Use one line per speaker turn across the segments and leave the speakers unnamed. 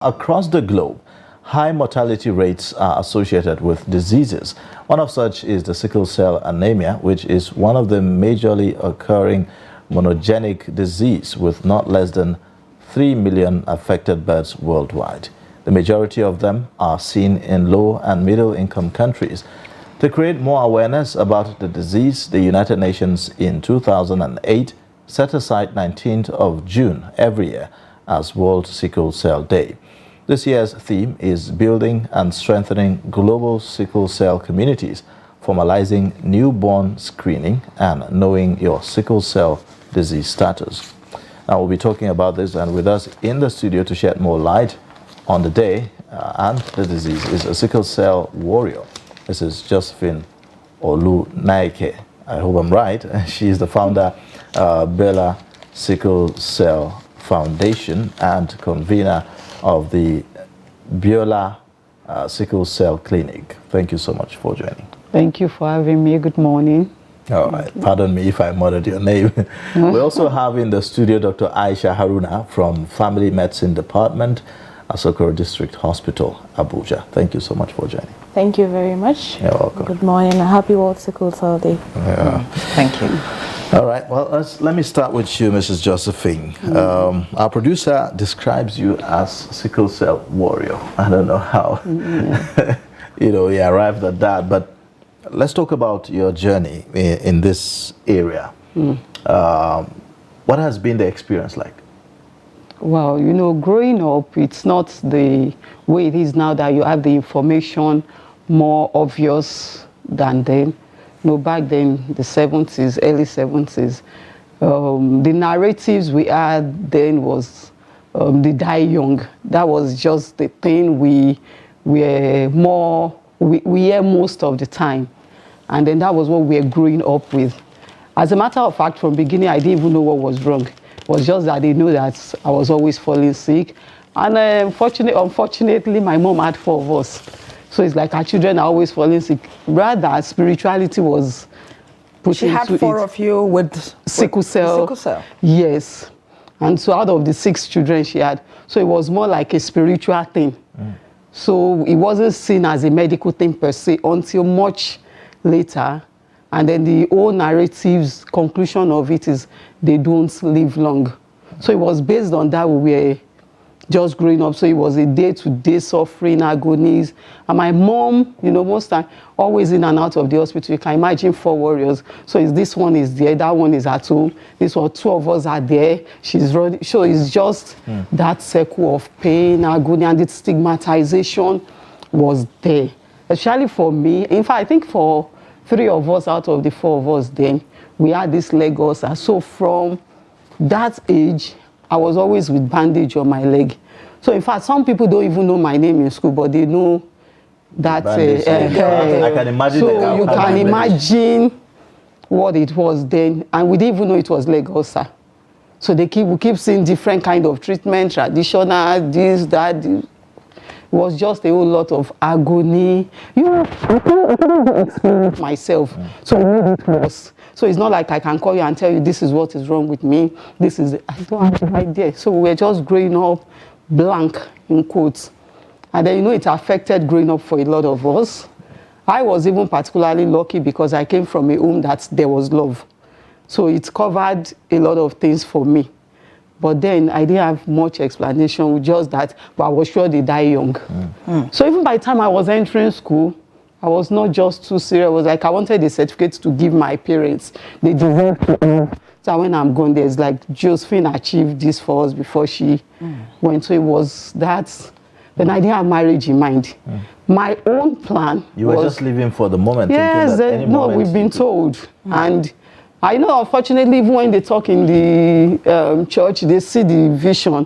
Across the globe, high mortality rates are associated with diseases. One of such is the sickle cell anemia, which is one of the majorly occurring monogenic disease with not less than 3 million affected births worldwide. The majority of them are seen in low and middle income countries. To create more awareness about the disease, the United Nations in 2008 set aside 19th of June every year as World Sickle Cell Day. This year's theme is building and strengthening global sickle cell communities, formalizing newborn screening, and knowing your sickle cell disease status. Now, we'll be talking about this, and with us in the studio to shed more light on the day and the disease is a sickle cell warrior. This is Josephine Olu-Naike. I hope I'm right. She is the founder of Bella Sickle Cell Foundation and convener of the Biola Sickle Cell Clinic. Thank you so much for joining.
Thank you for having me. Good morning.
All right. Pardon me if I murdered your name. We also have in the studio Dr. Aisha Haruna from Family Medicine Department, Asokoro District Hospital, Abuja. Thank you so much for joining.
Thank you very much.
You're welcome.
Good morning. A happy World Sickle Cell Day.
Yeah.
Thank you.
All right, well, let me start with you, Mrs. Josephine. Our producer describes you as sickle cell warrior. I don't know how, he arrived at that, but let's talk about your journey in this area. What has been the experience like?
Well, growing up, it's not the way it is now that you have the information more obvious than then. Back then, the 70s, early 70s, the narratives we had then was the die young. That was just the thing we hear most of the time. And then that was what we were growing up with. As a matter of fact, from the beginning, I didn't even know what was wrong. It was just that they knew that I was always falling sick. And unfortunately, my mom had 4 of us. So it's like our children are always falling sick. Rather, spirituality was pushed into it.
She had 4 of you with
sickle cell.
Sickle cell.
Yes. And so out of the 6 children she had, so it was more like a spiritual thing. So it wasn't seen as a medical thing per se until much later. And then the whole narrative's conclusion of it is they don't live long. So it was based on that we were just growing up. So it was a day-to-day suffering, agonies. And my mom, most time, always in and out of the hospital. You can imagine 4 warriors. So this one is there, that one is at home. This one, 2 of us are there. She's running. So it's just that circle of pain, agony, and the stigmatization was there. Especially for me. In fact, I think for 3 of us out of the 4 of us then, we had this leg ulcer. So from that age, I was always with bandage on my leg. So in fact, some people don't even know my name in school, but they know that.
I can imagine.
So you can imagine what it was then, and we didn't even know it was leg ulcer. So we keep seeing different kind of treatment, traditional, this, that. It was just a whole lot of agony. I couldn't experience myself. So it was. So it's not like I can call you and tell you this is what is wrong with me. I don't have the idea. So we're just growing up blank, in quotes. And then, it affected growing up for a lot of us. I was even particularly lucky because I came from a home that there was love. So it covered a lot of things for me. But then I didn't have much explanation, with just that, but I was sure they die young. So even by the time I was entering school, I was not just too serious. I was like, I wanted the certificate to give my parents. They deserve to know. So when I'm going there, it's like Josephine achieved this for us before she went. So it was that. Then I didn't have marriage in mind. My own plan
You were just living for the moment.
Yes, we've been told. And I know, unfortunately, even when they talk in the church, they see the vision.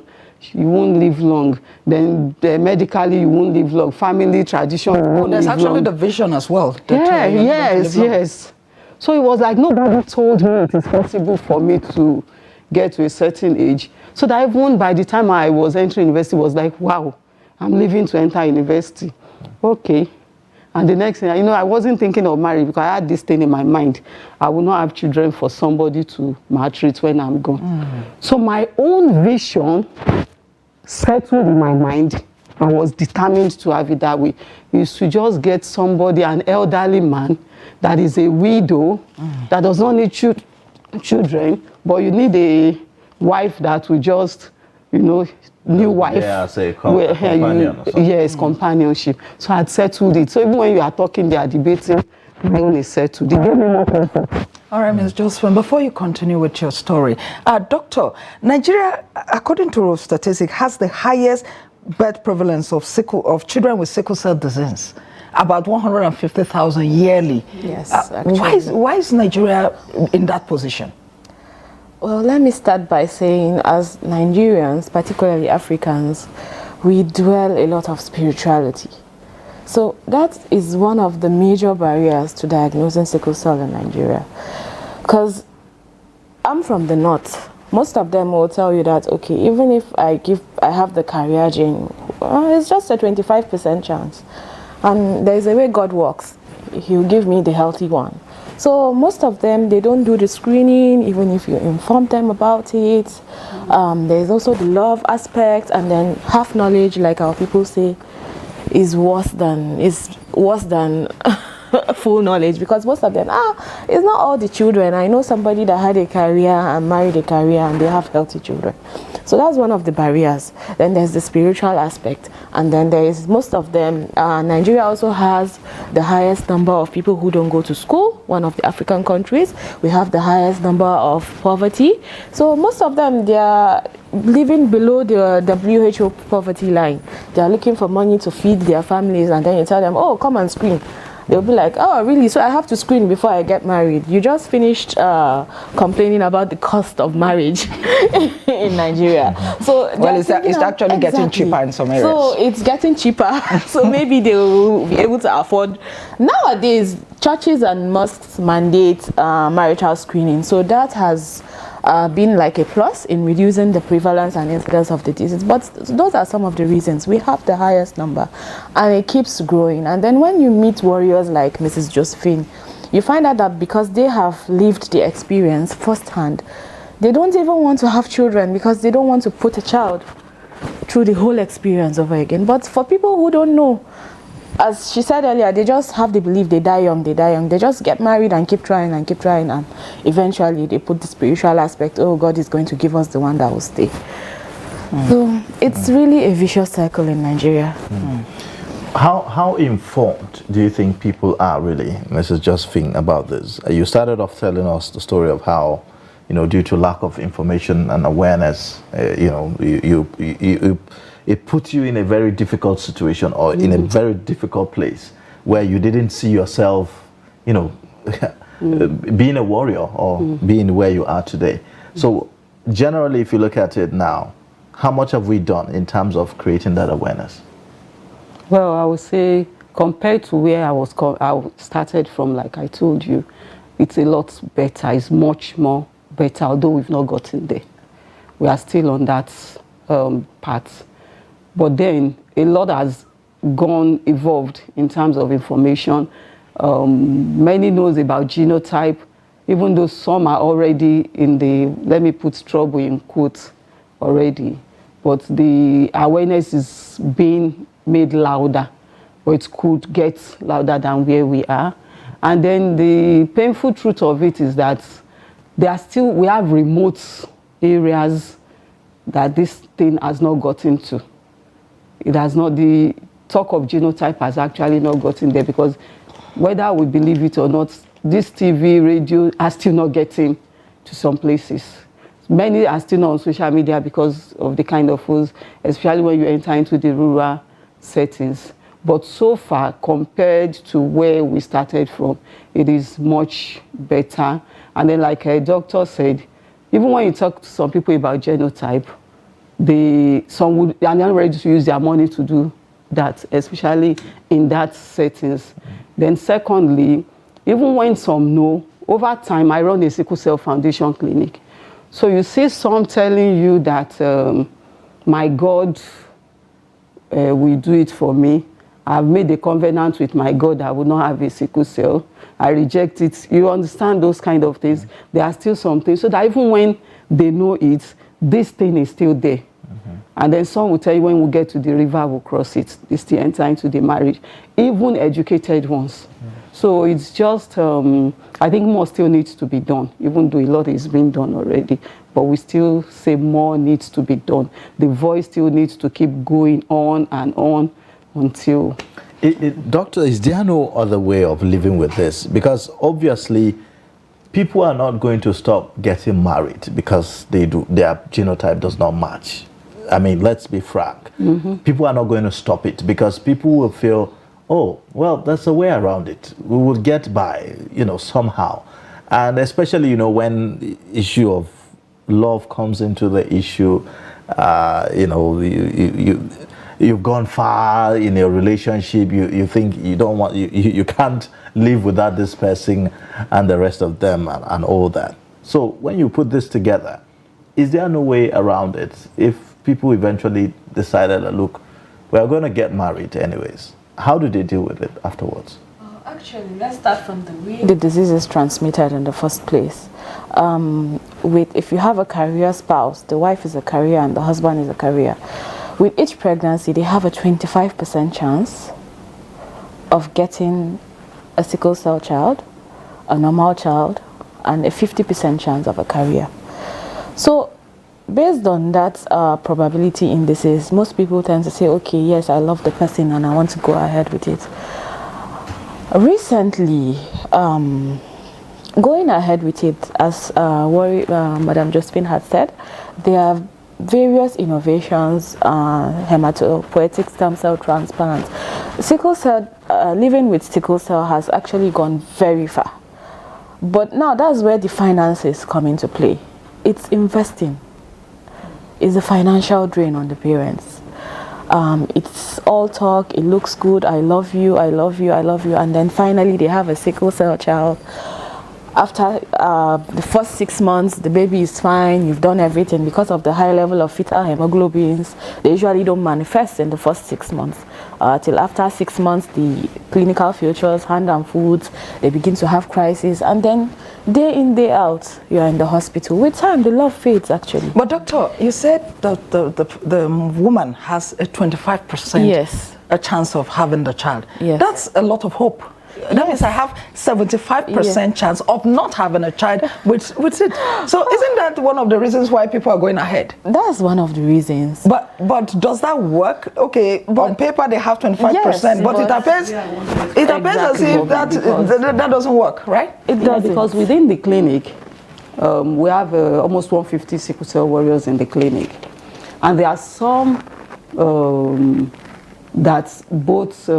You won't live long. Then medically, you won't live long. Family tradition, you won't live long.
There's actually the vision as well.
Yes. So it was like nobody told me it is possible for me to get to a certain age. So that even by the time I was entering university, it was like, wow, I'm leaving to enter university. Okay. And the next thing, I wasn't thinking of marriage because I had this thing in my mind. I will not have children for somebody to maltreat when I'm gone. So my own vision settled in my mind and was determined to have it that way is to just get somebody, an elderly man that is a widow, that does not need children, but you need a wife that will just, you know, new wife.
Yeah, say companion or something.
Yes, companionship. So I had settled it. So even when you are talking, they are debating, my own is settled. They gave me more comfort.
All right, Ms. Josephine, before you continue with your story, Doctor, Nigeria, according to statistics, has the highest birth prevalence of children with sickle cell disease, about 150,000 yearly.
Yes,
why is Nigeria in that position?
Well, let me start by saying, as Nigerians, particularly Africans, we dwell a lot of spirituality. So that is one of the major barriers to diagnosing sickle cell in Nigeria. Because I'm from the north. Most of them will tell you that, okay, even if I have the carrier gene, it's just a 25% chance. And there's a way God works. He'll give me the healthy one. So most of them, they don't do the screening, even if you inform them about it. There's also the love aspect, and then half knowledge, like our people say, is worse than full knowledge, because most of them, it's not all the children. I know somebody that had a career and married a career and they have healthy children. So that's one of the barriers. Then there's the spiritual aspect, and then there is most of them. Nigeria also has the highest number of people who don't go to school, one of the African countries. We have the highest number of poverty. So most of them, they are living below the WHO poverty line. They are looking for money to feed their families, and then you tell them, oh, come and screen. They'll be like, oh, really? So I have to screen before I get married. You just finished complaining about the cost of marriage in Nigeria. So
well, it's actually getting cheaper in some areas.
So it's getting cheaper. So maybe they will be able to afford. Nowadays, churches and mosques mandate marital screening. So that has been like a plus in reducing the prevalence and incidence of the disease. But those are some of the reasons. We have the highest number, and it keeps growing. And then when you meet warriors like Mrs. Josephine, you find out that because they have lived the experience firsthand, they don't even want to have children because they don't want to put a child through the whole experience over again. But for people who don't know, as she said earlier, they just have the belief they die young, they die young. They just get married and keep trying, and eventually they put the spiritual aspect, oh, God is going to give us the one that will stay. So it's really a vicious cycle in Nigeria.
How informed do you think people are really, Mrs. Josephine, about this? You started off telling us the story of how, you know, due to lack of information and awareness, you know, it put you in a very difficult situation, or in a very difficult place where you didn't see yourself, you know, being a warrior or being where you are today. So generally, if you look at it now, how much have we done in terms of creating that awareness?
Well, I would say compared to where I started from, like I told you, it's a lot better. It's much more better, although we've not gotten there. We are still on that path. But then a lot has evolved in terms of information. Many knows about genotype, even though some are already in the, let me put trouble in quotes already. But the awareness is being made louder, or it could get louder than where we are. And then the painful truth of it is that we have remote areas that this thing has not gotten to. It has not, the talk of genotype has actually not gotten there, because whether we believe it or not, this TV, radio are still not getting to some places. Many are still not on social media because of the kind of foods, especially when you enter into the rural settings. But so far, compared to where we started from, it is much better. And then, like a doctor said, even when you talk to some people about genotype, some are not ready to use their money to do that, especially in that settings. Then secondly, even when some know, over time I run a sickle cell foundation clinic. So you see some telling you that my God will do it for me. I've made a covenant with my God that I will not have a sickle cell. I reject it. You understand those kind of things. There are still some things, so that even when they know it, this thing is still there. And then some will tell you when we get to the river, we'll cross it. They still enter into the marriage, even educated ones. So it's just, I think more still needs to be done, even though a lot is being done already. But we still say more needs to be done. The voice still needs to keep going on and on until...
Doctor, is there no other way of living with this? Because obviously, people are not going to stop getting married because their genotype does not match. I mean, let's be frank. People are not going to stop it because people will feel, oh, well, there's a way around it. We will get by, somehow. And especially, when the issue of love comes into the issue, you've gone far in your relationship, you think you can't live without this person and the rest of them and all that. So when you put this together, is there no way around it? If people eventually decided that, look, we're going to get married anyways, how do they deal with it afterwards?
Actually, let's start from the way the disease is transmitted in the first place. If you have a career spouse, the wife is a career and the husband is a career. With each pregnancy, they have a 25% chance of getting a sickle cell child, a normal child, and a 50% chance of a carrier. So, based on that probability indices, most people tend to say, okay, yes, I love the person and I want to go ahead with it. Recently, going ahead with it, as Madam Josephine had said, there are various innovations, hematopoietic stem cell transplants. Sickle cell, living with sickle cell has actually gone very far. But now that's where the finances come into play. It's investing. It's a financial drain on the parents. It's all talk, it looks good, I love you, I love you, I love you, and then finally they have a sickle cell child. After the first 6 months, the baby is fine, you've done everything. Because of the high level of fetal hemoglobins, they usually don't manifest in the first 6 months. Till after 6 months, the clinical features, hand and foot, they begin to have crises, and then day in, day out, you're in the hospital. With time, the love fades, actually.
But doctor, you said that the woman has a 25%
yes.
a chance of having the child.
Yes.
That's a lot of hope. That means I have 75% chance of not having a child with it. So isn't that one of the reasons why people are going ahead?
That's one of the reasons.
But does that work? Okay, on paper they have 25%,
yes,
but it appears as if that doesn't work, right?
It does, because within the clinic, we have almost 150 sickle cell warriors in the clinic. And there are some that both...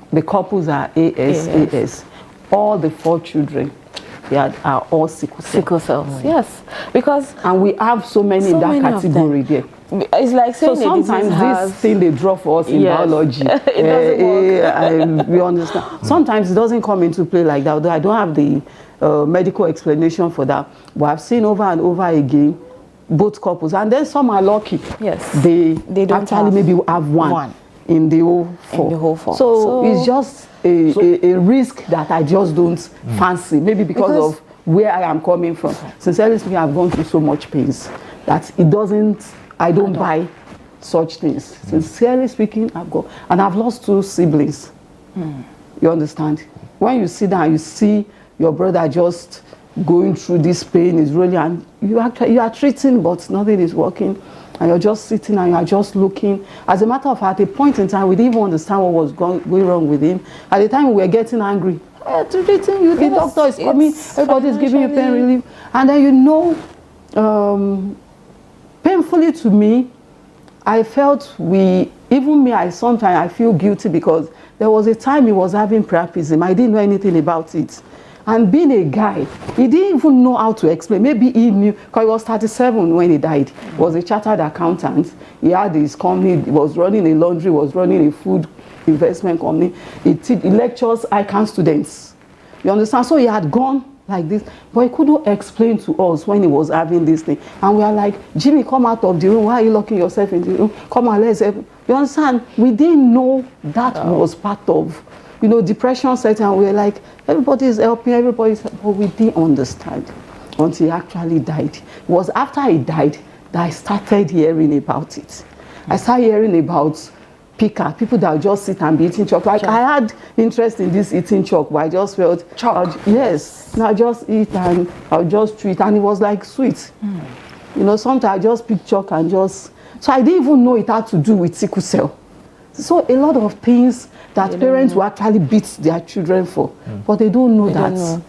the couples are AS. All the 4 children, they are all sickle cells.
Yes, because
and we have so many in that category there.
It's like saying
so sometimes this thing they draw for us in biology,
it doesn't work.
We understand. Sometimes it doesn't come into play like that. Although I don't have the medical explanation for that, but I've seen over and over again both couples, and then some are lucky.
Yes,
they
don't
actually maybe have one. In the whole 4. So it's just a risk that I just don't fancy. Maybe because of where I am coming from. Sincerely speaking, I've gone through so much pains that I don't buy such things. Sincerely speaking, I've lost 2 siblings. You understand? When you sit down, you see your brother just going through this pain, is really, and you are treating, but nothing is working. And you're just sitting and you're just looking. As a matter of fact, at a point in time, we didn't even understand what was going wrong with him. At the time, we were getting angry. Treating you, the doctor is coming, everybody's giving you pain relief. And then, painfully to me, I felt sometimes I feel guilty because there was a time he was having priapism. I didn't know anything about it. And being a guy, he didn't even know how to explain. Maybe he knew, because he was 37 when he died. He was a chartered accountant. He had his company, he was running a laundry, was running a food investment company. He lectures ICANN students. You understand? So he had gone like this, but he couldn't explain to us when he was having this thing. And we are like, Jimmy, come out of the room. Why are you locking yourself in the room? Come on, let's help. You understand? We didn't know that was part of, depression set, and we were like, everybody is helping, but we didn't understand until he actually died. It was after he died that I started hearing about it. I started hearing about picker, people that would just sit and be eating chalk. Like I had interest in this eating chalk, but I just felt
Chalk.
Yes. Now I just eat and I'll just chew it, and it was like sweet. You know, sometimes I just pick chalk and just. So I didn't even know it had to do with sickle cell. So a lot of things that parents will actually beat their children for, but they don't know that.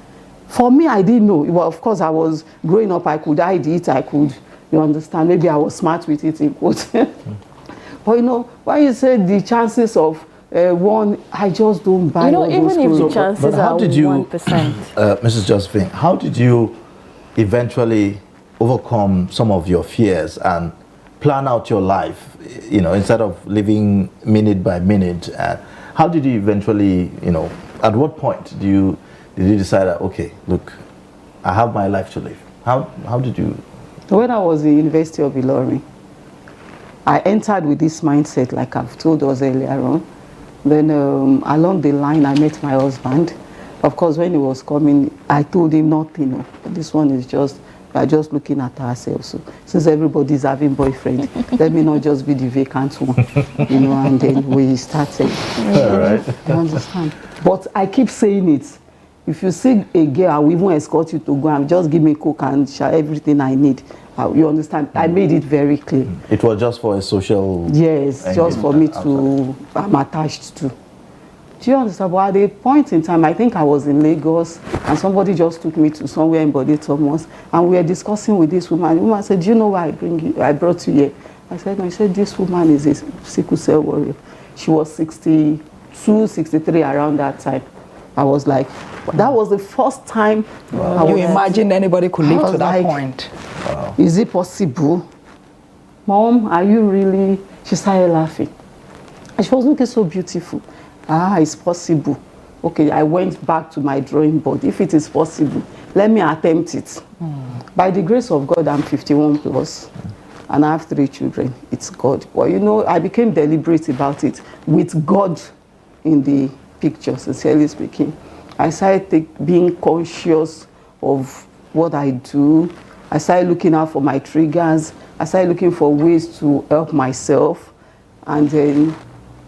For me, I didn't know. Well, of course, I was growing up. I could hide it. I could, you understand? Maybe I was smart with it in quotes. But you know, when you say the chances of one, I just don't buy.
You know,
all
even
those
if the
stories.
chances
But how
are
did you,
1%.
Mrs. Josephine, how did you eventually overcome some of your fears and plan out your life, you know, instead of living minute by minute? How did you eventually, you know, at what point did you decide that, okay, look, I have my life to live? How did you?
When I was in University of Ilorin, I entered with this mindset, like I've told us earlier on. Then along the line, I met my husband. Of course, when he was coming, I told him nothing. No. This one is just, we are just looking at ourselves. So since everybody's having boyfriend, let me not just be the vacant one, you know. And then we started.
All right.
You understand? But I keep saying it. If you see a girl, I will even escort you to go and just give me coke and share everything I need. You understand? I made it very clear.
It was just for a social.
Yes, just for me to, I'm attached to. Do you understand? But at a point in time, I think I was in Lagos, and somebody just took me to somewhere in Bode Thomas, and we were discussing with this woman. The woman said, "Do you know why I brought you here?" I said, "No." She said, "This woman is a sickle cell warrior." She was 62, 63 around that time. I was like, that was the first time.
You imagine anybody could live to that
like,
point?
Wow.
Is it possible? Mom, are you really? She started laughing. And she was looking so beautiful. It's possible. Okay, I went back to my drawing board. If it is possible, let me attempt it. By the grace of God, I'm 51 plus, and I have 3 children. It's God. Well, you know, I became deliberate about it with God in the picture, sincerely speaking. I started being conscious of what I do. I started looking out for my triggers. I started looking for ways to help myself. And then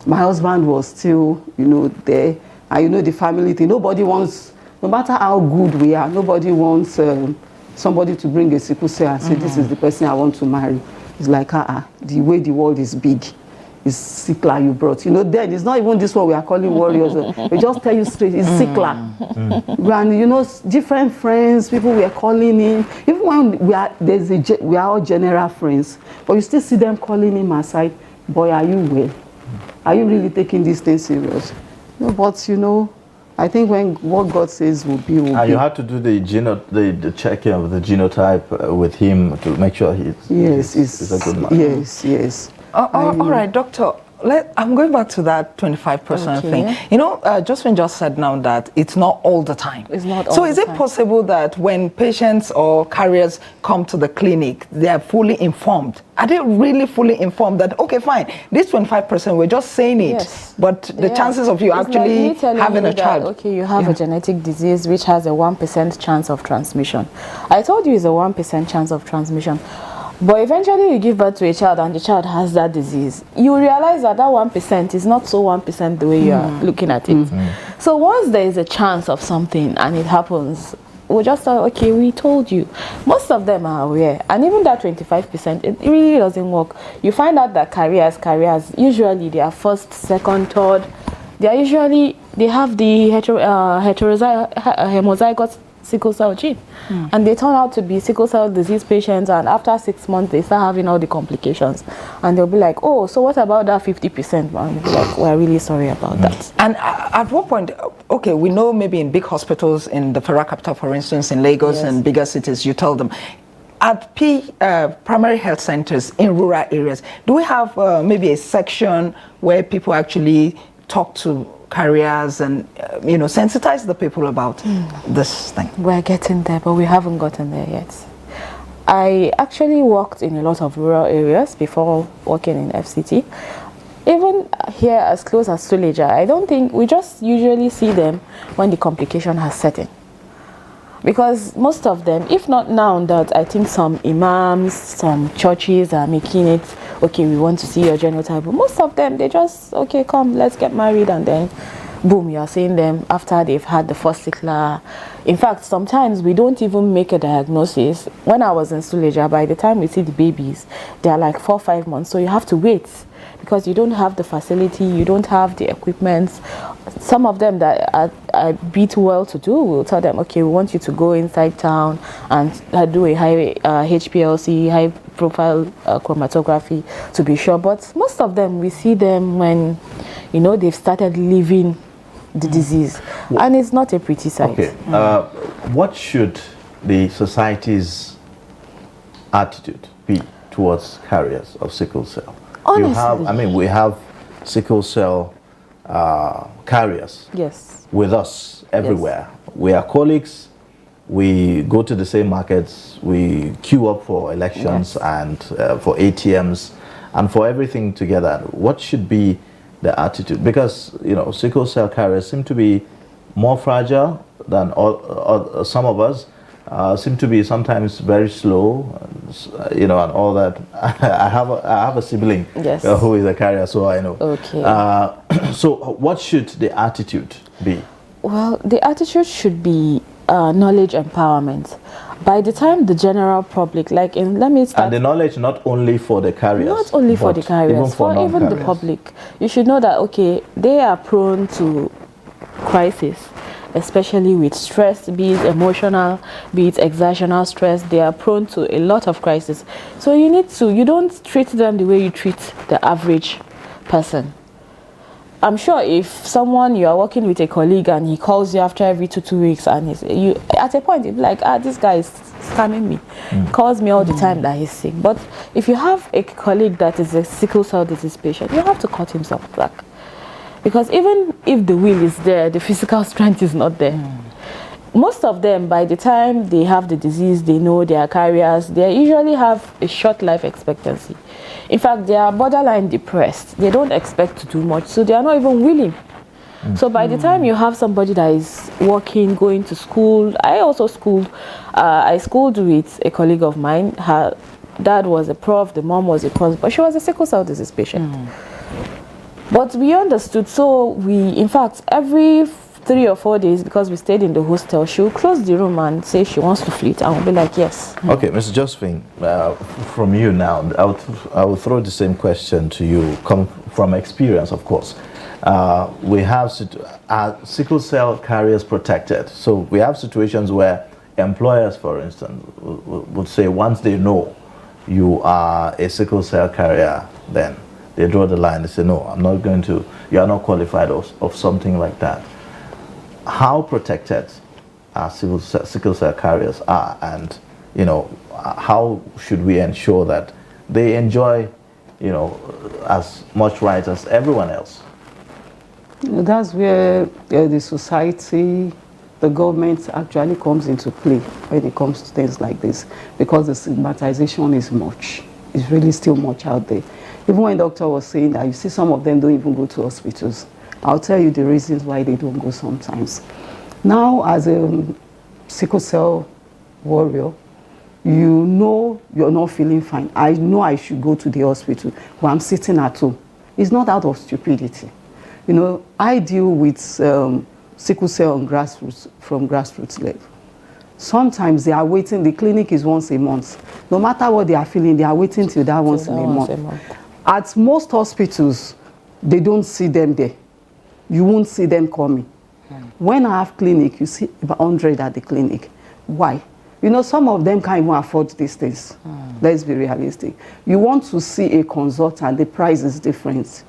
my husband was still, you know, there. And you know the family thing. Nobody wants, no matter how good we are, nobody wants somebody to bring a sickle cell and say, this is the person I want to marry. It's like, the way the world is big. It's Sickle you brought. You know, then it's not even this one we are calling warriors. We just tell you straight, it's Sickle. And you know, different friends, people we are calling in. Even when we are all general friends, but you still see them calling him aside. Boy, are you well? Are you really taking this thing serious? No, but you know, I think when what God says will be, will be.
You had to do the checking of the genotype with him to make sure he's a good man.
Yes, yes.
All right, doctor. I'm going back to that 25% thing. You know, Josephine just said now that it's not all the time.
It's not all
so
the
is it
time.
possible that when patients or carriers come to the clinic, they are fully informed? Are they really fully informed that, okay, fine, this 25%, we're just saying it, but the chances of you
it's
actually
like me telling
having
you
a child.
that, okay, you have a genetic disease which has a 1% chance of transmission. I told you it's a 1% chance of transmission. But eventually you give birth to a child and the child has that disease. You realize that that 1% is not so 1% the way you are looking at it. So once there is a chance of something and it happens, we just thought, okay, we told you. Most of them are aware. And even that 25%, it really doesn't work. You find out that carriers, usually they are first, second, third. They are usually, they have the homozygous sickle cell gene, and they turn out to be sickle cell disease patients, and after 6 months they start having all the complications, and they'll be like, oh, so what about that 50%? And they'll be like, we're really sorry about that.
And at what point, okay, we know maybe in big hospitals in the federal capital, for instance, in Lagos and bigger cities, you tell them. At primary health centers in rural areas, do we have maybe a section where people actually talk to carriers and you know, sensitize the people about this thing?
We're getting there, but we haven't gotten there yet. I actually worked in a lot of rural areas before working in FCT. Even here as close as Suleja, I don't think, we just usually see them when the complication has set in. Because most of them, if not now, that I think some imams, some churches are making it okay, we want to see your genotype. But most of them, they just, okay, come, let's get married, and then boom, you are seeing them after they've had the first sickler. In fact, sometimes we don't even make a diagnosis. When I was in Suleja, by the time we see the babies, they are like 4 or 5 months. So you have to wait because you don't have the facility, you don't have the equipment. Some of them that are a bit well-to-do will tell them, okay, we want you to go inside town and do a high HPLC, high-profile chromatography to be sure. But most of them, we see them when, you know, they've started living the disease, and it's not a pretty sight.
Okay, what should the society's attitude be towards carriers of sickle cell?
Honestly,
We have sickle cell carriers
yes,
with us everywhere. Yes. We are colleagues. We go to the same markets. We queue up for elections, yes, and for ATMs and for everything together. What should be the attitude? Because, you know, sickle cell carriers seem to be more fragile than some of us, seem to be sometimes very slow, you know, and all that. I have a sibling, yes, who is a carrier, so I know.
Okay.
So what should the attitude be?
Well, the attitude should be knowledge empowerment. By the time the general public, let me start.
And the knowledge not only for the carriers.
Not only for the carriers, even the public. You should know that, okay, they are prone to crisis, especially with stress, be it emotional, be it exertional stress. They are prone to a lot of crisis. So you don't treat them the way you treat the average person. I'm sure if you are working with a colleague and he calls you after every 2 weeks, and at a point you'll be like, this guy is scamming me, calls me all the time that he's sick. But if you have a colleague that is a sickle cell disease patient, you have to cut him some slack, because even if the will is there, the physical strength is not there. Most of them, by the time they have the disease, they know they are carriers, they usually have a short life expectancy. In fact, they are borderline depressed. They don't expect to do much, so they are not even willing. So by the time you have somebody that is working, going to school, I schooled with a colleague of mine. Her dad was a prof, the mom was a prof, but she was a sickle cell disease patient. But we understood, so in fact, every 3 or 4 days, because we stayed in the hostel, she will close the room and say she wants to flee, and we'll be like, yes. Okay,
Mr. Josephine, from you now, I will throw the same question to you, come from experience, of course. We have sickle cell carriers protected. So we have situations where employers, for instance, would say once they know you are a sickle cell carrier, then they draw the line. They say, no, you are not qualified of something like that. How protected our sickle cell carriers are, and, you know, how should we ensure that they enjoy, you know, as much rights as everyone else?
That's where the society, the government actually comes into play when it comes to things like this, because the stigmatization is much. It's really still much out there. Even when the doctor was saying that, you see some of them don't even go to hospitals. I'll tell you the reasons why they don't go sometimes. Now, as a sickle cell warrior, you know you're not feeling fine. I know I should go to the hospital, but I'm sitting at home. It's not out of stupidity. You know, I deal with sickle cell on from grassroots level. Sometimes they are waiting, the clinic is once a month. No matter what they are feeling, they are waiting till that once in a month. At most hospitals, they don't see them there. You won't see them coming. When I have clinic, you see about 100 at the clinic. Why? You know, some of them can't even afford these things. Let's be realistic. You want to see a consultant, the price is different.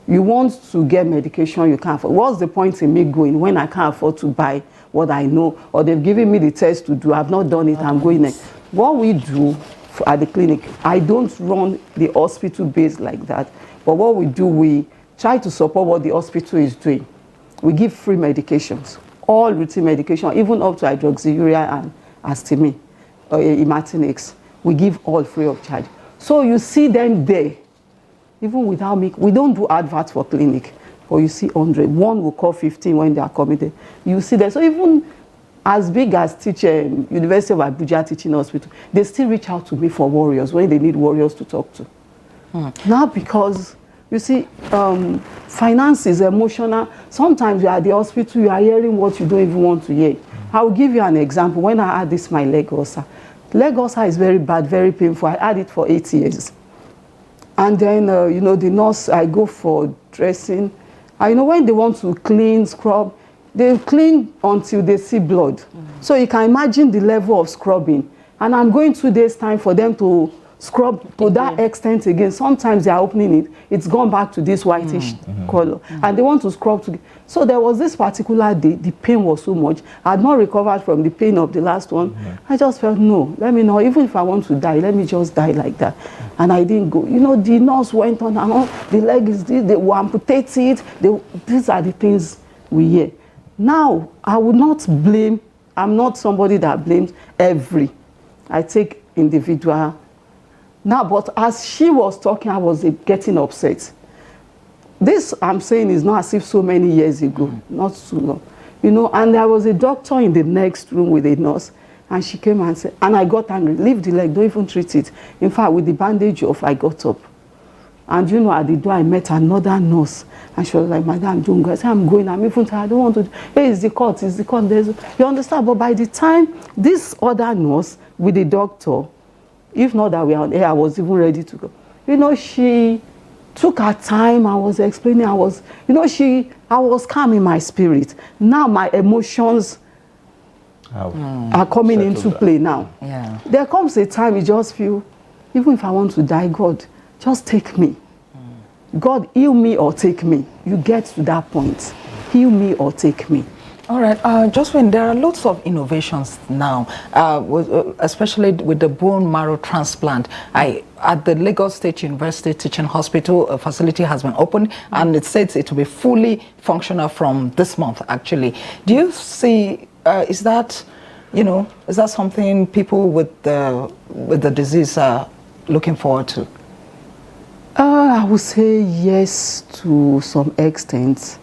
You want to get medication you can't afford. What's the point in me going when I can't afford to buy what I know, or they've given me the test to do, I've not done it, I'm going there. What we do at the clinic, I don't run the hospital base like that, but what we do, we try to support what the hospital is doing. We give free medications, all routine medication, even up to hydroxyurea and histamine, or imatinix. We give all free of charge. So you see them there, even without me. We don't do adverts for clinic, but you see 100. One will call 15 when they are coming there. You see them. So even as big as University of Abuja Teaching Hospital, they still reach out to me for warriors when they need warriors to talk to. Now because, you see, finance is emotional. Sometimes you are at the hospital, you are hearing what you don't even want to hear. I will give you an example. When I had this, my leg ulcer. Leg ulcer is very bad, very painful. I had it for 8 years. And then, you know, the nurse, I go for dressing. And, you know, when they want to clean, scrub, they clean until they see blood. So you can imagine the level of scrubbing. And I'm going 2 days' time for them to scrub to that extent again. Sometimes they are opening it, it's gone back to this whitish color. And they want to scrub to. So there was this particular day, the pain was so much. I had not recovered from the pain of the last one. I just felt, no, let me know. Even if I want to die, let me just die like that. And I didn't go. You know, the nurse went on and on. The leg is this, they will amputate it. These are the things we hear. Now, I would not blame, I'm not somebody that blames every. I take individual. Now, but as she was talking, I was getting upset. This I'm saying is not as if so many years ago, not too long. You know, and there was a doctor in the next room with a nurse, and she came and said, and I got angry, leave the leg, don't even treat it. In fact, with the bandage off, I got up. And you know, at the door, I met another nurse, and she was like, Madam, don't go. I said, I'm going, I'm even tired, I don't want to. Hey, it's the court, it's the court. You understand? But by the time this other nurse with the doctor, if not that we are on air, I was even ready to go. You know, she took her time. I was explaining. I was calm in my spirit. Now my emotions are coming into play now.
Yeah.
There comes a time you just feel, even if I want to die, God, just take me. God, heal me or take me. You get to that point. Heal me or take me.
All right, Josephine, there are lots of innovations now, especially with the bone marrow transplant. At the Lagos State University Teaching Hospital, a facility has been opened, and it says it will be fully functional from this month, actually. Do you see, is that something people with the disease are looking forward to?
I would say yes to some extent.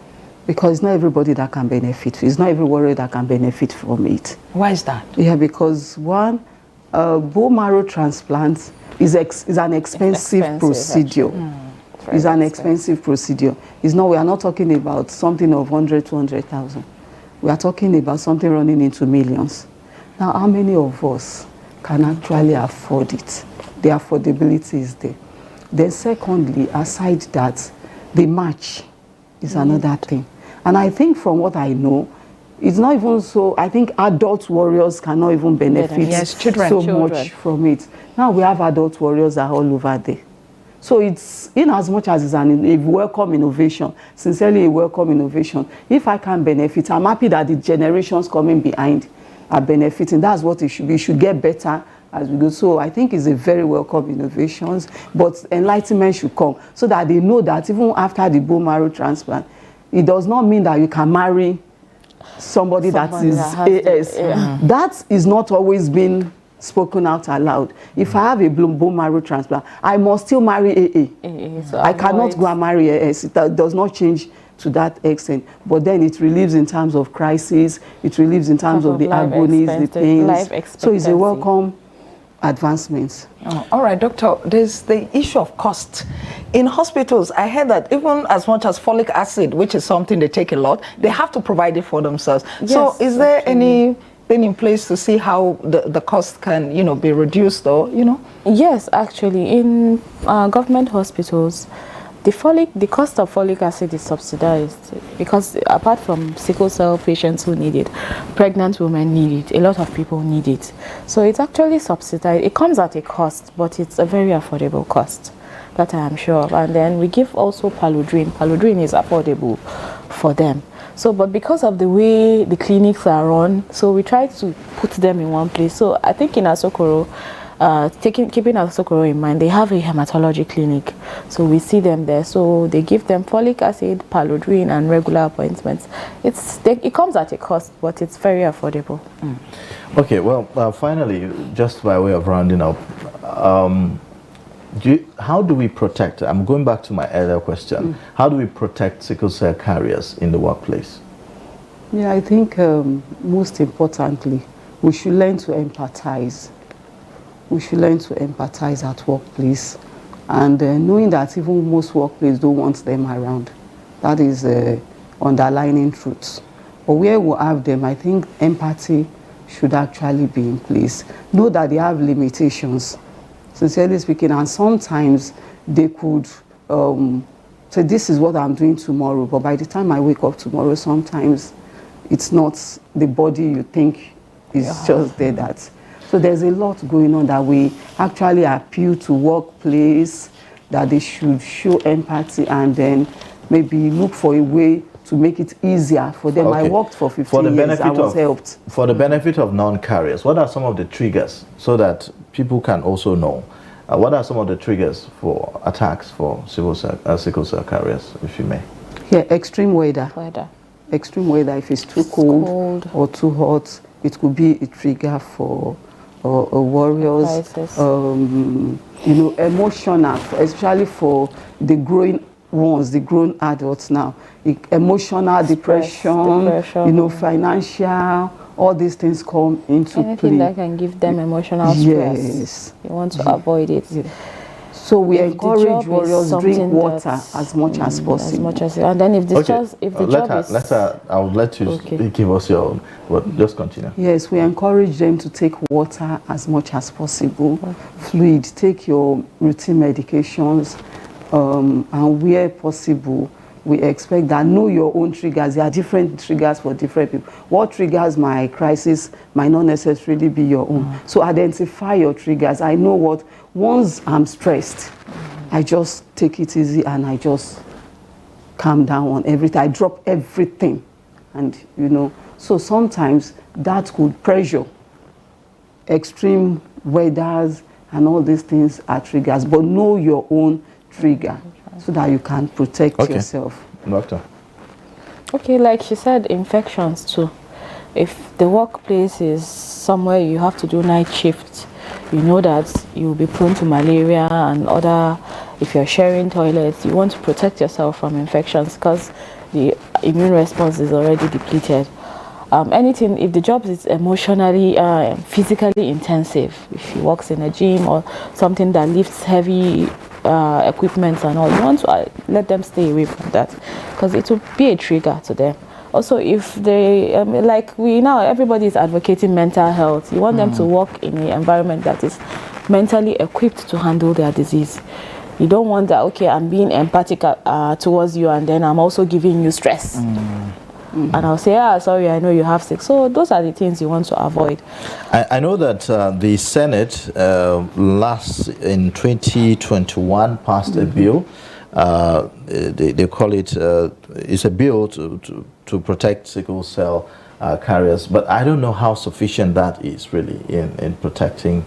Because it's not everybody that can benefit. It's not every warrior that can benefit from it.
Why is that?
Yeah, because one, bone marrow transplant is an expensive procedure. It's an expensive procedure. It's not. We are not talking about something of 100, 200,000. We are talking about something running into millions. Now, how many of us can actually afford it? The affordability is there. Then, secondly, aside that, the match is another thing. And I think from what I know, it's not even so, I think adult warriors cannot even benefit so much from it. Now we have adult warriors that are all over there. So it's, in as much as it's a welcome innovation, sincerely a welcome innovation, if I can benefit, I'm happy that the generations coming behind are benefiting. That's what it should be. It should get better as we go. So I think it's a very welcome innovation, but enlightenment should come so that they know that even after the bone marrow transplant, it does not mean that you can marry somebody that is AS. That is not always been spoken out aloud. If I have a bone marrow transplant, I must still marry AA. So I cannot go and marry AS. It does not change to that extent. But then it relieves in terms of crisis, it relieves in terms of the agonies, the pains. So it's a welcome advancements.
Oh, all right, doctor, there's the issue of cost. In hospitals, I heard that even as much as folic acid, which is something they take a lot, they have to provide it for themselves. Yes, so is there anything in place to see how the cost can, be reduced or,
Yes, actually, in government hospitals, the cost of folic acid is subsidized because apart from sickle cell patients who need it, pregnant women need it, a lot of people need it. So it's actually subsidized. It comes at a cost, but it's a very affordable cost that I am sure of. And then we give also paludrin. Paludrin is affordable for them. So, but because of the way the clinics are run, so we try to put them in one place. So I think in Asokoro, keeping Asokoro in mind, they have a hematology clinic, so we see them there. So they give them folic acid, paludrin, and regular appointments. It comes at a cost, but it's very affordable.
Okay, well, finally, just by way of rounding up, how do we protect? I'm going back to my earlier question. How do we protect sickle cell carriers in the workplace?
Yeah, I think most importantly, we should learn to empathize. We should learn to empathize at workplace. and knowing that even most workplaces don't want them around. That is underlying truth. But where we have them, I think empathy should actually be in place. Know that they have limitations, sincerely speaking, and sometimes they could say, this is what I'm doing tomorrow, but by the time I wake up tomorrow, sometimes it's not the body you think is just there. So there's a lot going on that we actually appeal to workplace, that they should show empathy and then maybe look for a way to make it easier for them.
Okay.
I worked for 15 years, I was helped.
For the benefit of non-carriers, what are some of the triggers so that people can also know? What are some of the triggers for attacks for sickle cell carriers, if you may?
Yeah, extreme weather. Extreme weather, if it's too cold or too hot, it could be a trigger for warriors. You know, emotional, especially for the growing ones, the grown adults now. Emotional, depression, you know, financial, all these things come into play.
Anything that can give them emotional stress.
Yes.
You want to avoid it.
Yeah. So we encourage warriors drink water as much as possible.
And then if the job is...
I would let you give us your own, but just continue.
Yes, we encourage them to take water as much as possible. Fluid, take your routine medications, and where possible, we expect that know your own triggers. There are different triggers for different people. What triggers my crisis might not necessarily be your own. So identify your triggers. I know what, once I'm stressed, I just take it easy and I just calm down on everything. I drop everything. And, you know, so sometimes that could pressure, extreme weathers and all these things are triggers. But know your own trigger, so that you can protect yourself.
Doctor.
Okay, like she said, infections too. If the workplace is somewhere you have to do night shifts, you know that you'll be prone to malaria and other, if you're sharing toilets, you want to protect yourself from infections because the immune response is already depleted. Anything, if the job is emotionally, physically intensive, if he works in a gym or something that lifts heavy equipment and all, you want to let them stay away from that because it will be a trigger to them. Also, if they like we now, everybody is advocating mental health. You want them to work in an environment that is mentally equipped to handle their disease. You don't want that, okay, I'm being empathic towards you and then I'm also giving you stress. And I'll say, sorry, I know you have sick. So those are the things you want to avoid.
I know that the Senate last in 2021 passed a bill. They call it, it's a bill to protect sickle cell carriers. But I don't know how sufficient that is really in protecting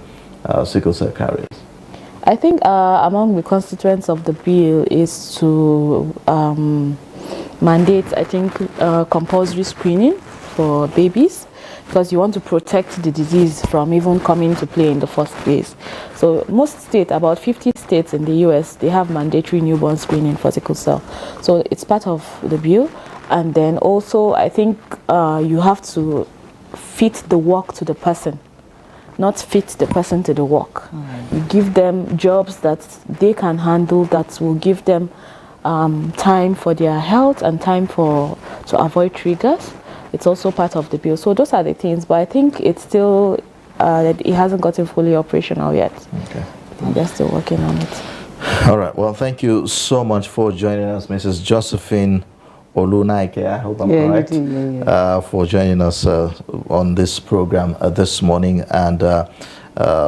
sickle cell carriers.
I think among the constituents of the bill is to mandate, I think, compulsory screening for babies because you want to protect the disease from even coming to play in the first place. So most states, about 50 states in the US, they have mandatory newborn screening for sickle cell. So it's part of the bill. And then also, I think you have to fit the work to the person, not fit the person to the work. You give them jobs that they can handle, that will give them time for their health and time to avoid triggers. It's also part of the bill. So those are the things, but I think it's still, it hasn't gotten fully operational yet.
Okay.
They're still working on it.
All right. Well, thank you so much for joining us, Mrs. Josephine Olunaike, I hope I'm correct, for joining us on this program this morning. And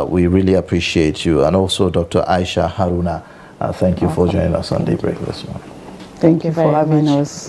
we really appreciate you. And also Dr. Aisha Haruna, thank you for joining us on Daybreak this morning.
Thank you for having us.